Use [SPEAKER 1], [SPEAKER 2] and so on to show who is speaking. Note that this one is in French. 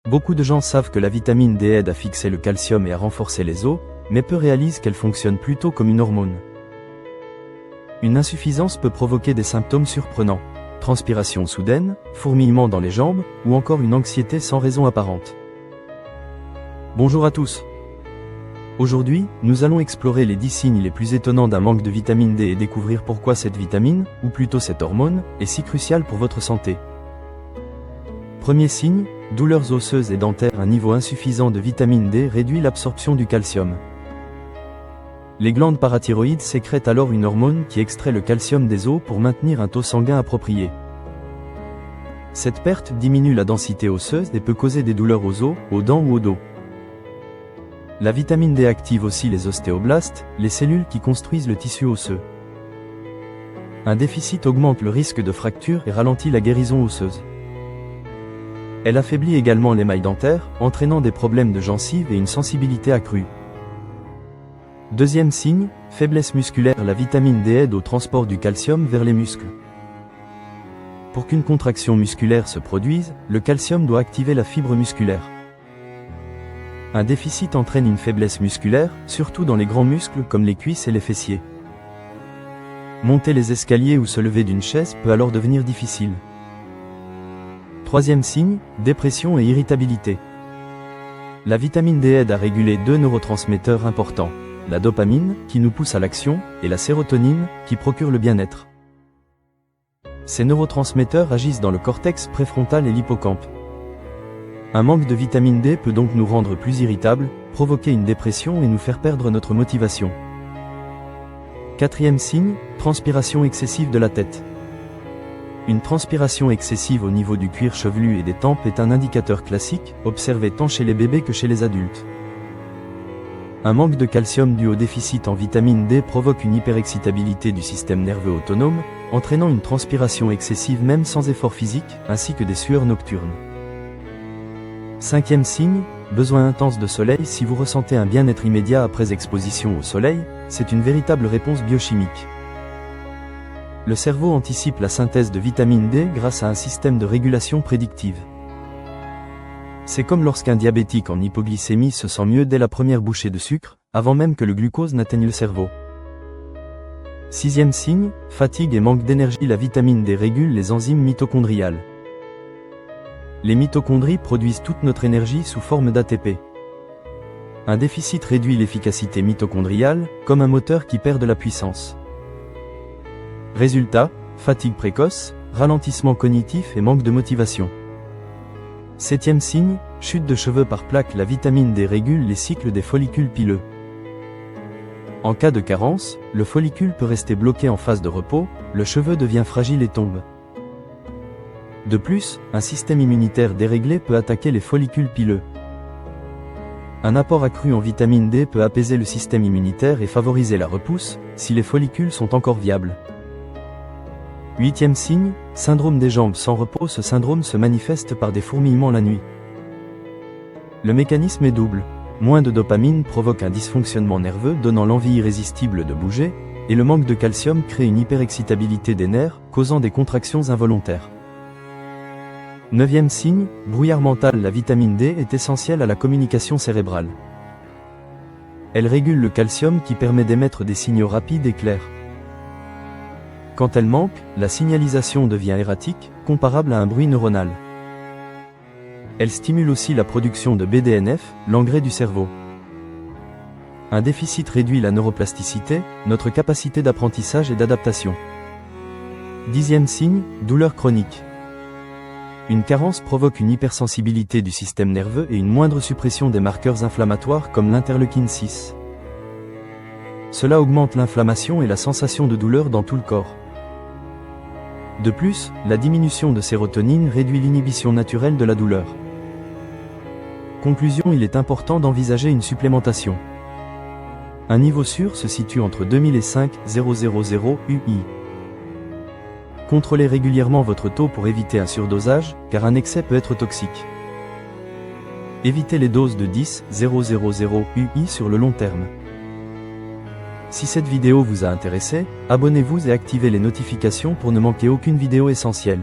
[SPEAKER 1] Beaucoup de gens savent que la vitamine D aide à fixer le calcium et à renforcer les os, mais peu réalisent qu'elle fonctionne plutôt comme une hormone. Une insuffisance peut provoquer des symptômes surprenants. Transpiration soudaine, fourmillement dans les jambes, ou encore une anxiété sans raison apparente. Bonjour à tous. Aujourd'hui, nous allons explorer les 10 signes les plus étonnants d'un manque de vitamine D et découvrir pourquoi cette vitamine, ou plutôt cette hormone, est si cruciale pour votre santé. Premier signe, douleurs osseuses et dentaires. Un niveau insuffisant de vitamine D réduit l'absorption du calcium. Les glandes parathyroïdes sécrètent alors une hormone qui extrait le calcium des os pour maintenir un taux sanguin approprié. Cette perte diminue la densité osseuse et peut causer des douleurs aux os, aux dents ou au dos. La vitamine D active aussi les ostéoblastes, les cellules qui construisent le tissu osseux. Un déficit augmente le risque de fracture et ralentit la guérison osseuse. Elle affaiblit également l'émail dentaire, entraînant des problèmes de gencives et une sensibilité accrue. Deuxième signe, faiblesse musculaire. La vitamine D aide au transport du calcium vers les muscles. Pour qu'une contraction musculaire se produise, le calcium doit activer la fibre musculaire. Un déficit entraîne une faiblesse musculaire, surtout dans les grands muscles comme les cuisses et les fessiers. Monter les escaliers ou se lever d'une chaise peut alors devenir difficile. Troisième signe, dépression et irritabilité. La vitamine D aide à réguler deux neurotransmetteurs importants, la dopamine, qui nous pousse à l'action, et la sérotonine, qui procure le bien-être. Ces neurotransmetteurs agissent dans le cortex préfrontal et l'hippocampe. Un manque de vitamine D peut donc nous rendre plus irritables, provoquer une dépression et nous faire perdre notre motivation. Quatrième signe, transpiration excessive de la tête. Une transpiration excessive au niveau du cuir chevelu et des tempes est un indicateur classique, observé tant chez les bébés que chez les adultes. Un manque de calcium dû au déficit en vitamine D provoque une hyperexcitabilité du système nerveux autonome, entraînant une transpiration excessive même sans effort physique, ainsi que des sueurs nocturnes. Cinquième signe, besoin intense de soleil. Si vous ressentez un bien-être immédiat après exposition au soleil, c'est une véritable réponse biochimique. Le cerveau anticipe la synthèse de vitamine D grâce à un système de régulation prédictive. C'est comme lorsqu'un diabétique en hypoglycémie se sent mieux dès la première bouchée de sucre, avant même que le glucose n'atteigne le cerveau. Sixième signe, fatigue et manque d'énergie. La vitamine D régule les enzymes mitochondriales. Les mitochondries produisent toute notre énergie sous forme d'ATP. Un déficit réduit l'efficacité mitochondriale, comme un moteur qui perd de la puissance. Résultat, fatigue précoce, ralentissement cognitif et manque de motivation. Septième signe, chute de cheveux par plaque. La vitamine D régule les cycles des follicules pileux. En cas de carence, le follicule peut rester bloqué en phase de repos, le cheveu devient fragile et tombe. De plus, un système immunitaire déréglé peut attaquer les follicules pileux. Un apport accru en vitamine D peut apaiser le système immunitaire et favoriser la repousse, si les follicules sont encore viables. Huitième signe, syndrome des jambes sans repos. Ce syndrome se manifeste par des fourmillements la nuit. Le mécanisme est double. Moins de dopamine provoque un dysfonctionnement nerveux donnant l'envie irrésistible de bouger, et le manque de calcium crée une hyperexcitabilité des nerfs, causant des contractions involontaires. Neuvième signe, brouillard mental. La vitamine D est essentielle à la communication cérébrale. Elle régule le calcium qui permet d'émettre des signaux rapides et clairs. Quand elle manque, la signalisation devient erratique, comparable à un bruit neuronal. Elle stimule aussi la production de BDNF, l'engrais du cerveau. Un déficit réduit la neuroplasticité, notre capacité d'apprentissage et d'adaptation. Dixième signe, douleur chronique. Une carence provoque une hypersensibilité du système nerveux et une moindre suppression des marqueurs inflammatoires comme l'interleukine 6. Cela augmente l'inflammation et la sensation de douleur dans tout le corps. De plus, la diminution de sérotonine réduit l'inhibition naturelle de la douleur. Conclusion, il est important d'envisager une supplémentation. Un niveau sûr se situe entre 2000 et 5000 UI. Contrôlez régulièrement votre taux pour éviter un surdosage, car un excès peut être toxique. Évitez les doses de 10,000 UI sur le long terme. Si cette vidéo vous a intéressé, abonnez-vous et activez les notifications pour ne manquer aucune vidéo essentielle.